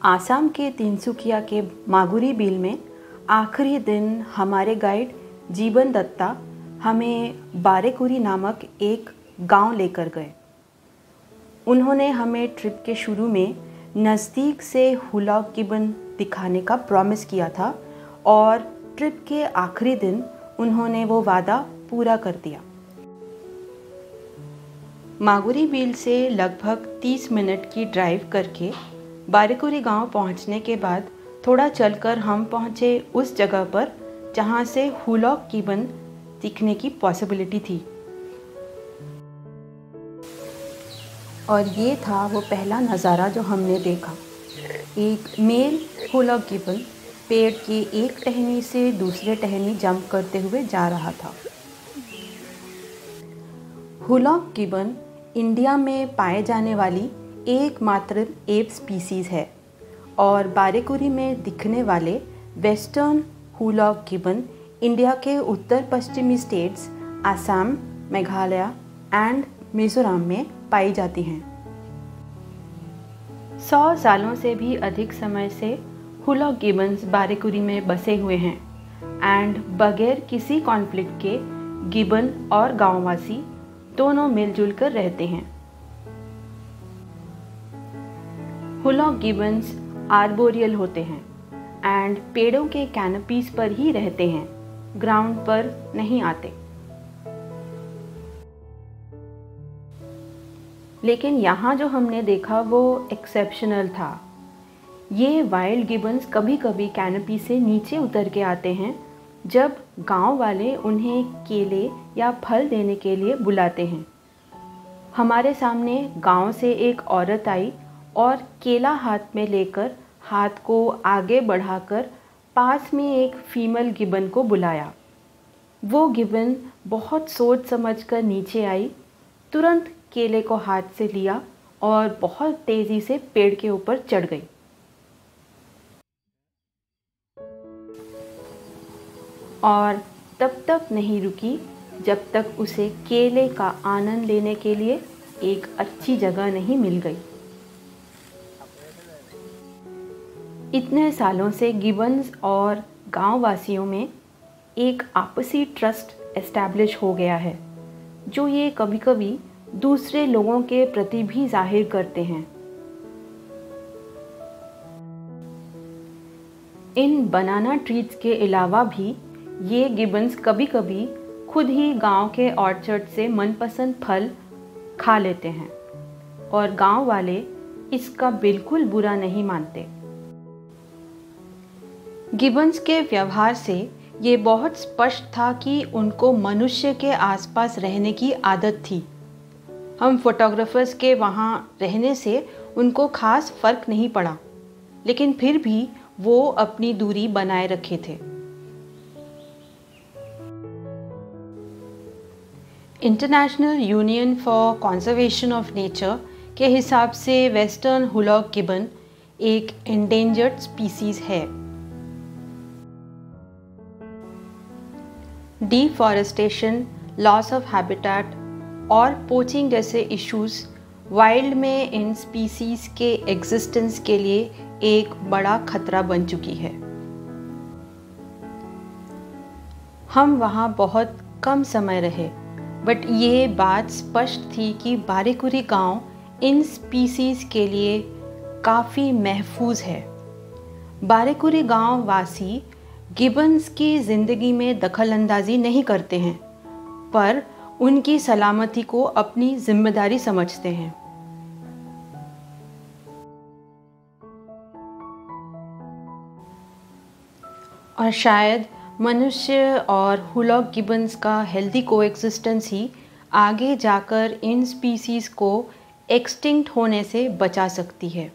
आसाम के तिनसुकिया के मागुरी बिल में आखिरी दिन हमारे गाइड जीवन दत्ता हमें बारेकुरी नामक एक गांव लेकर गए। उन्होंने हमें ट्रिप के शुरू में नज़दीक से हुलॉक गिबन दिखाने का प्रॉमिस किया था और ट्रिप के आखिरी दिन उन्होंने वो वादा पूरा कर दिया। मागुरी बिल से लगभग 30 मिनट की ड्राइव करके बारेकुरी गांव पहुंचने के बाद थोड़ा चलकर हम पहुंचे उस जगह पर जहां से हुलॉक गिबन दिखने की पॉसिबिलिटी थी। और ये था वो पहला नज़ारा जो हमने देखा। एक मेल हुलॉक गिबन पेड़ की एक टहनी से दूसरे टहनी जंप करते हुए जा रहा था। हुलॉक गिबन इंडिया में पाए जाने वाली एकमात्र एप स्पीसीज़ है और बारेकुरी में दिखने वाले वेस्टर्न हुलॉक गिबन इंडिया के उत्तर पश्चिमी स्टेट्स असम, मेघालय एंड मिज़ोरम में पाई जाती हैं। 100 सालों से भी अधिक समय से हुलॉक गिबन्स बारेकुरी में बसे हुए हैं एंड बगैर किसी कॉन्फ्लिक्ट के गिबन और गांववासी दोनों मिलजुल कर रहते हैं। हुलॉक गिबन्स आर्बोरियल होते हैं एंड पेड़ों के कैनपीज पर ही रहते हैं, ग्राउंड पर नहीं आते। लेकिन यहाँ जो हमने देखा वो एक्सेप्शनल था। ये वाइल्ड गिबन्स कभी कभी कैनपी से नीचे उतर के आते हैं जब गांव वाले उन्हें केले या फल देने के लिए बुलाते हैं। हमारे सामने गांव से एक औरत आई और केला हाथ में लेकर हाथ को आगे बढ़ाकर पास में एक फीमेल गिबन को बुलाया। वो गिबन बहुत सोच समझकर नीचे आई, तुरंत केले को हाथ से लिया और बहुत तेज़ी से पेड़ के ऊपर चढ़ गई। और तब तक नहीं रुकी जब तक उसे केले का आनंद लेने के लिए एक अच्छी जगह नहीं मिल गई। इतने सालों से गिबन्स और गांववासियों में एक आपसी ट्रस्ट एस्टैब्लिश हो गया है जो ये कभी कभी दूसरे लोगों के प्रति भी जाहिर करते हैं। इन बनाना ट्रीज के अलावा भी ये गिबन्स कभी कभी खुद ही गांव के ऑर्चर्ड से मनपसंद फल खा लेते हैं और गांव वाले इसका बिल्कुल बुरा नहीं मानते। गिबन्स के व्यवहार से ये बहुत स्पष्ट था कि उनको मनुष्य के आसपास रहने की आदत थी। हम फोटोग्राफर्स के वहाँ रहने से उनको खास फर्क नहीं पड़ा, लेकिन फिर भी वो अपनी दूरी बनाए रखे थे। International union for conservation of nature के हिसाब से वेस्टर्न हुलॉक गिबन एक एंडेंजर्ड स्पीसीज है। डिफॉरेस्टेशन, लॉस ऑफ हैबिटेट और पोचिंग जैसे इश्यूज वाइल्ड में इन स्पीसीज के एग्जिस्टेंस के लिए एक बड़ा खतरा बन चुकी है। हम वहाँ बहुत कम समय रहे, बट ये बात स्पष्ट थी कि बारेकुरी गांव इन स्पीसीज के लिए काफ़ी महफूज है। बारेकुरी गांव वासी गिबन्स की ज़िंदगी में दखलंदाजी नहीं करते हैं, पर उनकी सलामती को अपनी जिम्मेदारी समझते हैं। और शायद मनुष्य और हुलॉक गिबन्स का हेल्दी कोएग्जिस्टेंस ही आगे जाकर इन स्पीसीज़ को एक्सटिंक्ट होने से बचा सकती है।